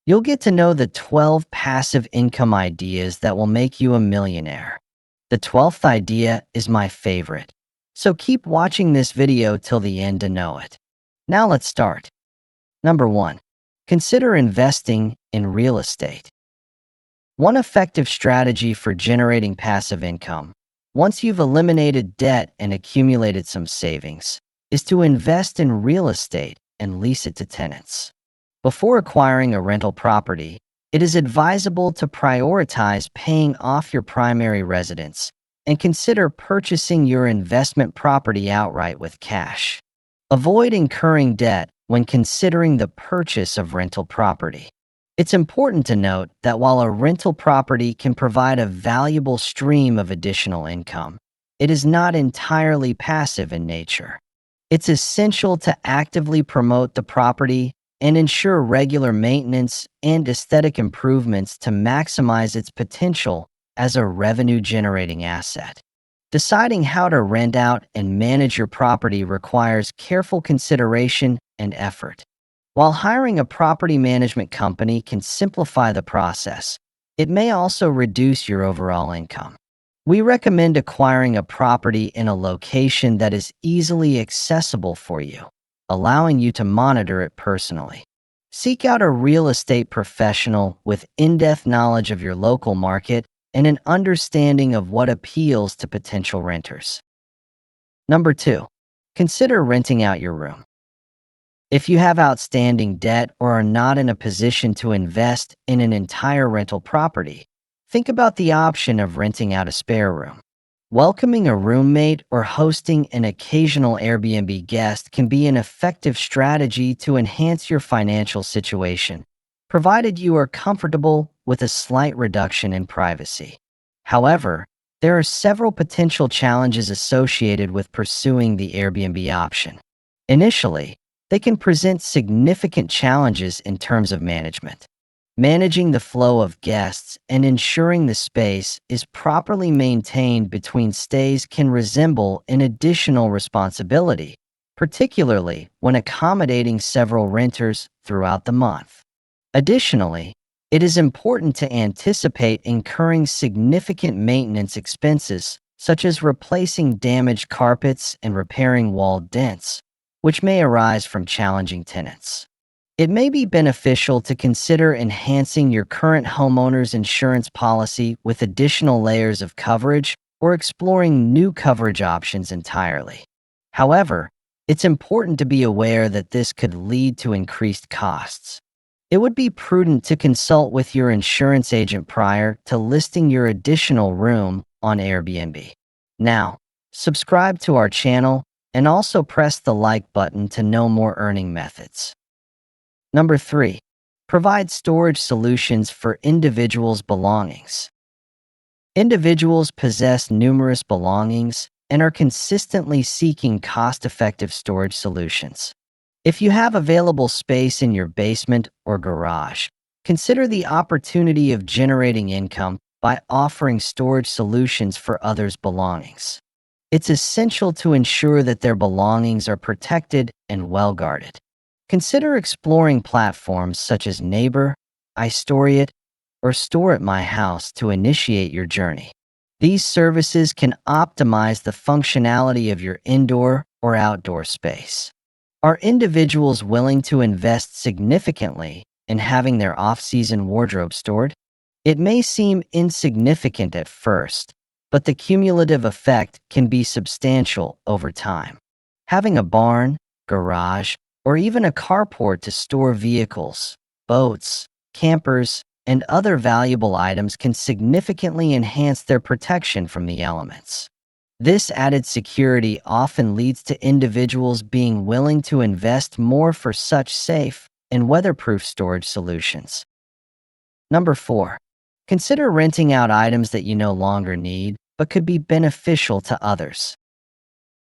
You'll get to know the 12 passive income ideas that will make you a millionaire. The 12th idea is my favorite, so keep watching this video till the end to know it. Now let's start. Number 1. Consider investing in real estate. One effective strategy for generating passive income, once you've eliminated debt and accumulated some savings, is to invest in real estate and lease it to tenants. Before acquiring a rental property, it is advisable to prioritize paying off your primary residence and consider purchasing your investment property outright with cash. Avoid incurring debt when considering the purchase of rental property. It's important to note that while a rental property can provide a valuable stream of additional income, it is not entirely passive in nature. It's essential to actively promote the property and ensure regular maintenance and aesthetic improvements to maximize its potential as a revenue-generating asset. Deciding how to rent out and manage your property requires careful consideration and effort. While hiring a property management company can simplify the process, it may also reduce your overall income. We recommend acquiring a property in a location that is easily accessible for you, allowing you to monitor it personally. Seek out a real estate professional with in-depth knowledge of your local market and an understanding of what appeals to potential renters. Number 2. Consider renting out your room. If you have outstanding debt or are not in a position to invest in an entire rental property, think about the option of renting out a spare room. Welcoming a roommate or hosting an occasional Airbnb guest can be an effective strategy to enhance your financial situation, provided you are comfortable with a slight reduction in privacy. However, there are several potential challenges associated with pursuing the Airbnb option. Initially, they can present significant challenges in terms of management. Managing the flow of guests and ensuring the space is properly maintained between stays can resemble an additional responsibility, particularly when accommodating several renters throughout the month. Additionally, it is important to anticipate incurring significant maintenance expenses, such as replacing damaged carpets and repairing wall dents, which may arise from challenging tenants. It may be beneficial to consider enhancing your current homeowner's insurance policy with additional layers of coverage or exploring new coverage options entirely. However, it's important to be aware that this could lead to increased costs. It would be prudent to consult with your insurance agent prior to listing your additional room on Airbnb. Now, subscribe to our channel and also press the like button to know more earning methods. Number 3. Provide storage solutions for individuals' belongings. Individuals possess numerous belongings and are consistently seeking cost-effective storage solutions. If you have available space in your basement or garage, consider the opportunity of generating income by offering storage solutions for others' belongings. It's essential to ensure that their belongings are protected and well guarded. Consider exploring platforms such as Neighbor, iStoreIt, or Store at My House to initiate your journey. These services can optimize the functionality of your indoor or outdoor space. Are individuals willing to invest significantly in having their off-season wardrobe stored? It may seem insignificant at first, but the cumulative effect can be substantial over time. Having a barn, garage, or even a carport to store vehicles, boats, campers, and other valuable items can significantly enhance their protection from the elements. This added security often leads to individuals being willing to invest more for such safe and weatherproof storage solutions. Number 4. Consider renting out items that you no longer need but could be beneficial to others.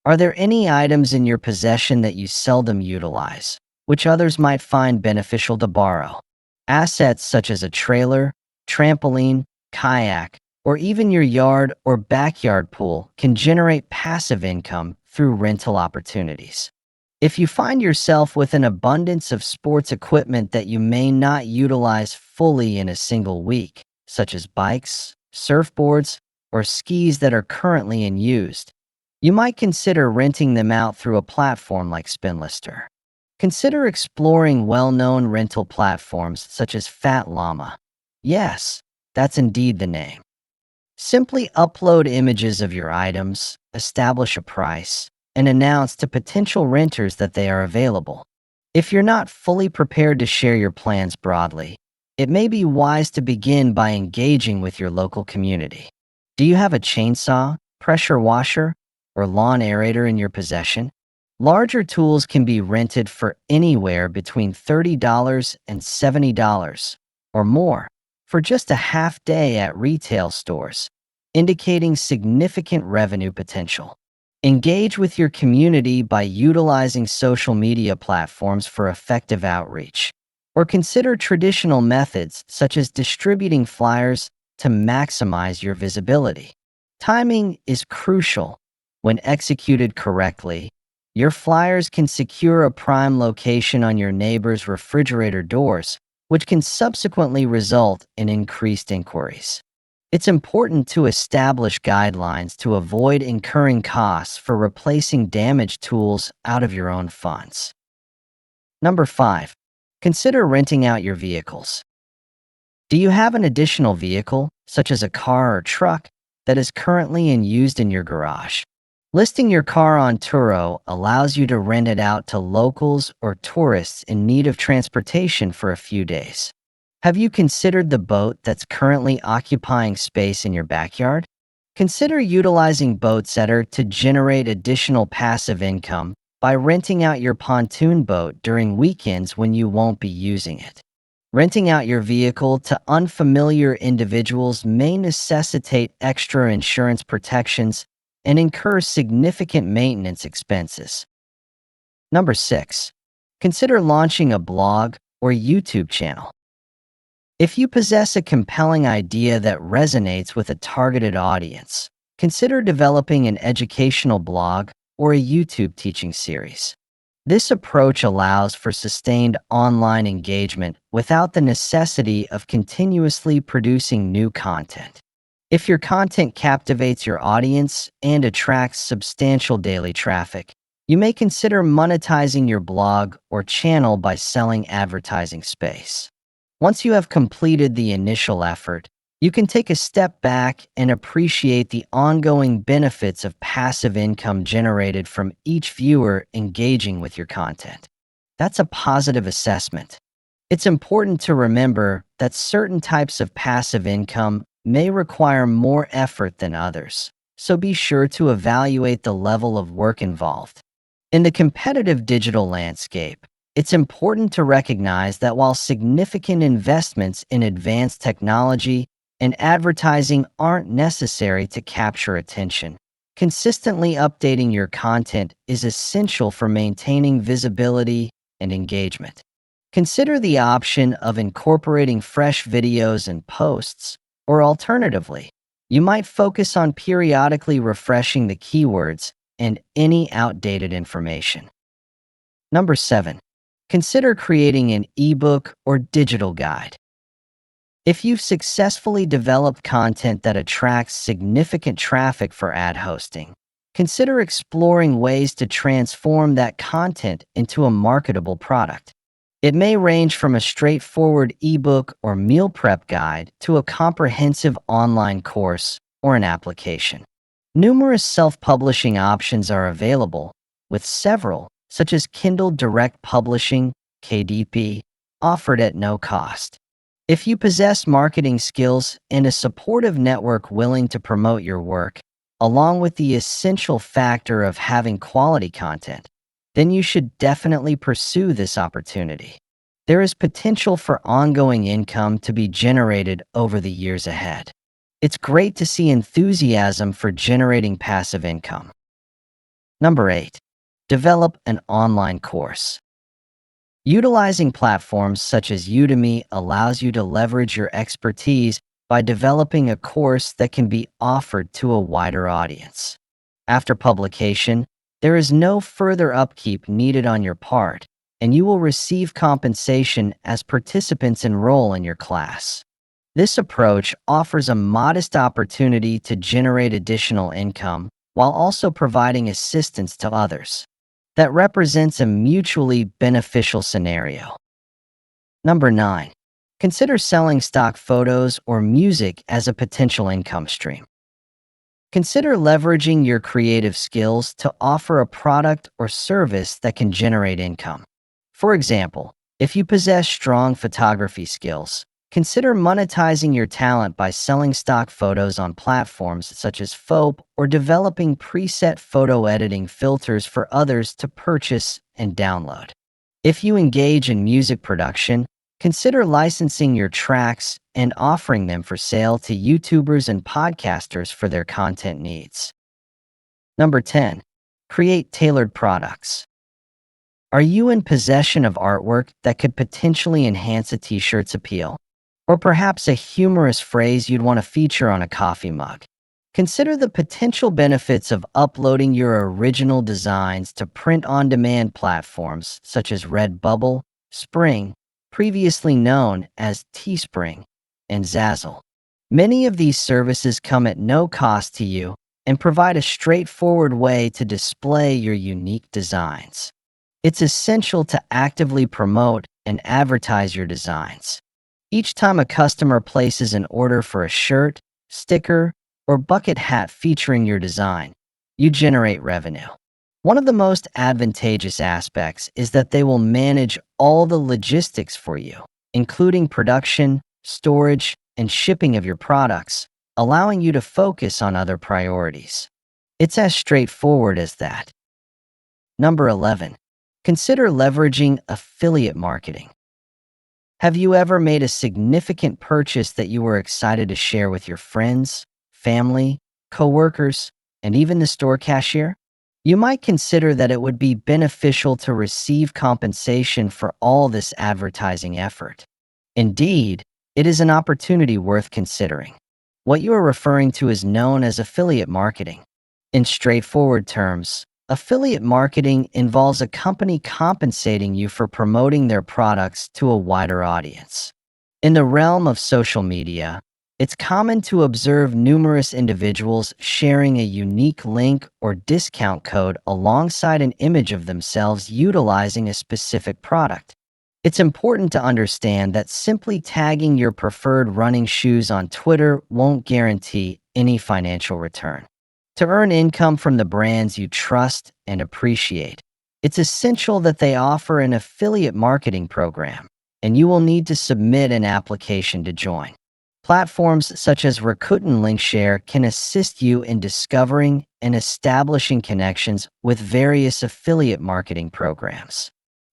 Are there any items in your possession that you seldom utilize, which others might find beneficial to borrow? Assets such as a trailer, trampoline, kayak, or even your yard or backyard pool can generate passive income through rental opportunities. If you find yourself with an abundance of sports equipment that you may not utilize fully in a single week, such as bikes, surfboards, or skis that are currently in use, you might consider renting them out through a platform like Spinlister. Consider exploring well-known rental platforms such as Fat Llama. Yes, that's indeed the name. Simply upload images of your items, establish a price, and announce to potential renters that they are available. If you're not fully prepared to share your plans broadly, it may be wise to begin by engaging with your local community. Do you have a chainsaw, pressure washer, or lawn aerator in your possession? Larger tools can be rented for anywhere between $30 and $70 or more for just a half day at retail stores, indicating significant revenue potential. Engage with your community by utilizing social media platforms for effective outreach, or consider traditional methods such as distributing flyers to maximize your visibility. Timing is crucial. When executed correctly, your flyers can secure a prime location on your neighbor's refrigerator doors, which can subsequently result in increased inquiries. It's important to establish guidelines to avoid incurring costs for replacing damaged tools out of your own funds. Number 5. Consider renting out your vehicles. Do you have an additional vehicle, such as a car or truck, that is currently used in your garage? Listing your car on Turo allows you to rent it out to locals or tourists in need of transportation for a few days. Have you considered the boat that's currently occupying space in your backyard? Consider utilizing BoatSetter to generate additional passive income by renting out your pontoon boat during weekends when you won't be using it. Renting out your vehicle to unfamiliar individuals may necessitate extra insurance protections and incur significant maintenance expenses. Number 6. Consider launching a blog or YouTube channel. If you possess a compelling idea that resonates with a targeted audience, consider developing an educational blog or a YouTube teaching series. This approach allows for sustained online engagement without the necessity of continuously producing new content. If your content captivates your audience and attracts substantial daily traffic, you may consider monetizing your blog or channel by selling advertising space. Once you have completed the initial effort, you can take a step back and appreciate the ongoing benefits of passive income generated from each viewer engaging with your content. That's a positive assessment. It's important to remember that certain types of passive income may require more effort than others, so be sure to evaluate the level of work involved. In the competitive digital landscape, it's important to recognize that while significant investments in advanced technology and advertising aren't necessary to capture attention, consistently updating your content is essential for maintaining visibility and engagement. Consider the option of incorporating fresh videos and posts, or alternatively, you might focus on periodically refreshing the keywords and any outdated information. Number 7. Consider creating an ebook or digital guide. If you've successfully developed content that attracts significant traffic for ad hosting, consider exploring ways to transform that content into a marketable product. It may range from a straightforward ebook or meal prep guide to a comprehensive online course or an application. Numerous self-publishing options are available, with several, such as Kindle Direct Publishing, KDP, offered at no cost. If you possess marketing skills and a supportive network willing to promote your work, along with the essential factor of having quality content, then you should definitely pursue this opportunity. There is potential for ongoing income to be generated over the years ahead. It's great to see enthusiasm for generating passive income. Number 8. Develop an online course. Utilizing platforms such as Udemy allows you to leverage your expertise by developing a course that can be offered to a wider audience. After publication, There is no further upkeep needed on your part, and you will receive compensation as participants enroll in your class. This approach offers a modest opportunity to generate additional income while also providing assistance to others. That represents a mutually beneficial scenario. Number 9. Consider selling stock photos or music as a potential income stream. Consider leveraging your creative skills to offer a product or service that can generate income. For example, if you possess strong photography skills, consider monetizing your talent by selling stock photos on platforms such as Phobe or developing preset photo editing filters for others to purchase and download. If you engage in music production, consider licensing your tracks and offering them for sale to YouTubers and podcasters for their content needs. Number 10. Create tailored products. Are you in possession of artwork that could potentially enhance a t-shirt's appeal? Or perhaps a humorous phrase you'd want to feature on a coffee mug? Consider the potential benefits of uploading your original designs to print-on-demand platforms such as Redbubble, Spring, previously known as Teespring, and Zazzle. Many of these services come at no cost to you and provide a straightforward way to display your unique designs. It's essential to actively promote and advertise your designs. Each time a customer places an order for a shirt, sticker, or bucket hat featuring your design, you generate revenue. One of the most advantageous aspects is that they will manage all the logistics for you, including production, storage, and shipping of your products, allowing you to focus on other priorities. It's as straightforward as that. Number 11. Consider leveraging affiliate marketing. Have you ever made a significant purchase that you were excited to share with your friends, family, coworkers, and even the store cashier? You might consider that it would be beneficial to receive compensation for all this advertising effort. Indeed, it is an opportunity worth considering. What you are referring to is known as affiliate marketing. In straightforward terms, affiliate marketing involves a company compensating you for promoting their products to a wider audience. In the realm of social media, it's common to observe numerous individuals sharing a unique link or discount code alongside an image of themselves utilizing a specific product. It's important to understand that simply tagging your preferred running shoes on Twitter won't guarantee any financial return. To earn income from the brands you trust and appreciate, it's essential that they offer an affiliate marketing program, and you will need to submit an application to join. Platforms such as Rakuten Linkshare can assist you in discovering and establishing connections with various affiliate marketing programs.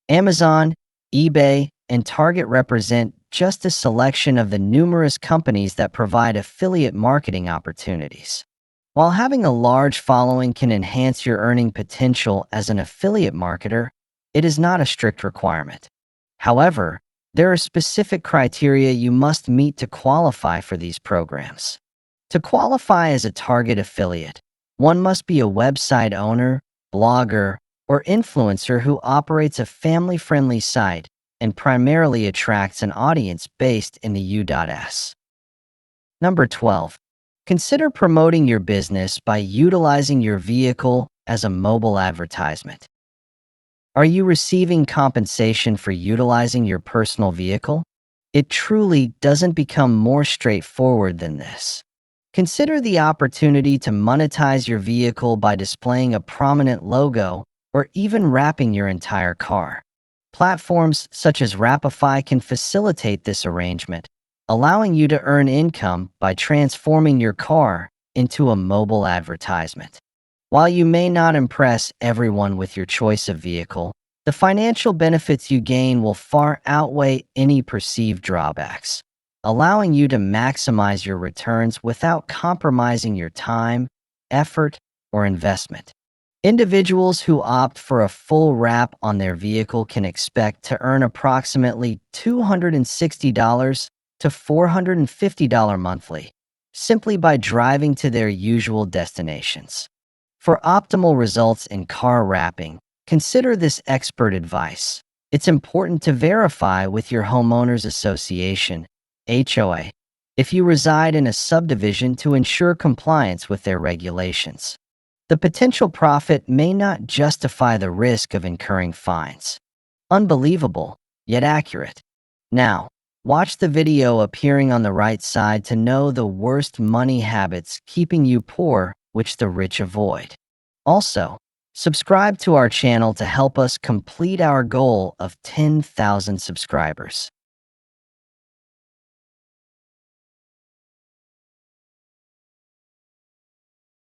Amazon, eBay, and Target represent just a selection of the numerous companies that provide affiliate marketing opportunities. While having a large following can enhance your earning potential as an affiliate marketer, it is not a strict requirement. However, there are specific criteria you must meet to qualify for these programs. To qualify as a target affiliate, one must be a website owner, blogger, or influencer who operates a family-friendly site and primarily attracts an audience based in the U.S. Number 12. Consider promoting your business by utilizing your vehicle as a mobile advertisement. Are you receiving compensation for utilizing your personal vehicle? It truly doesn't become more straightforward than this. Consider the opportunity to monetize your vehicle by displaying a prominent logo or even wrapping your entire car. Platforms such as Wrapify can facilitate this arrangement, allowing you to earn income by transforming your car into a mobile advertisement. While you may not impress everyone with your choice of vehicle, the financial benefits you gain will far outweigh any perceived drawbacks, allowing you to maximize your returns without compromising your time, effort, or investment. Individuals who opt for a full wrap on their vehicle can expect to earn approximately $260 to $450 monthly, simply by driving to their usual destinations. For optimal results in car wrapping, consider this expert advice. It's important to verify with your homeowners association, HOA, if you reside in a subdivision to ensure compliance with their regulations. The potential profit may not justify the risk of incurring fines. Unbelievable, yet accurate. Now, watch the video appearing on the right side to know the worst money habits keeping you poor, which the rich avoid. Also, subscribe to our channel to help us complete our goal of 10,000 subscribers.